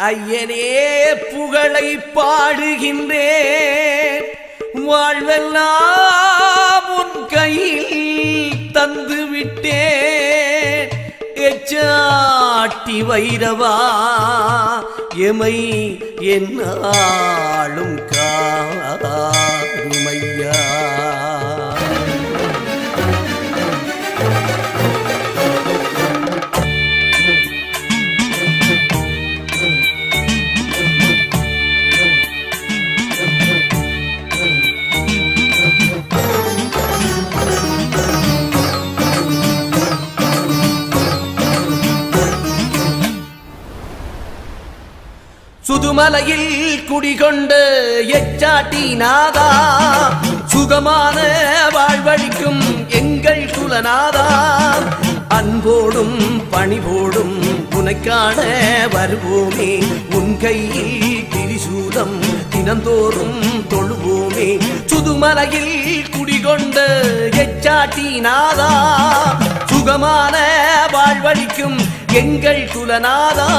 ஐயனே புகழை பாடுகின்றேன், வாழ்வெல்லாம் உன் கையில் தந்து விட்டேன். எச்சாட்டி வைரவா எமை என்னாலும் காருமையா. சுதுமலையில் குடிகொண்ட எச்சாட்டி நாதா, சுகமான வாழ்வழிக்கும் எங்கள் குலநாதா, அன்போடும் பணிவோடும் உனைக்காண வருவோமே, உன் கையில் திரிசூலம் தினந்தோறும் தொழுவோமே. சுதுமலையில் குடிகொண்ட எச்சாட்டி நாதா, சுகமான வாழ்வழிக்கும் எங்கள் குலநாதா.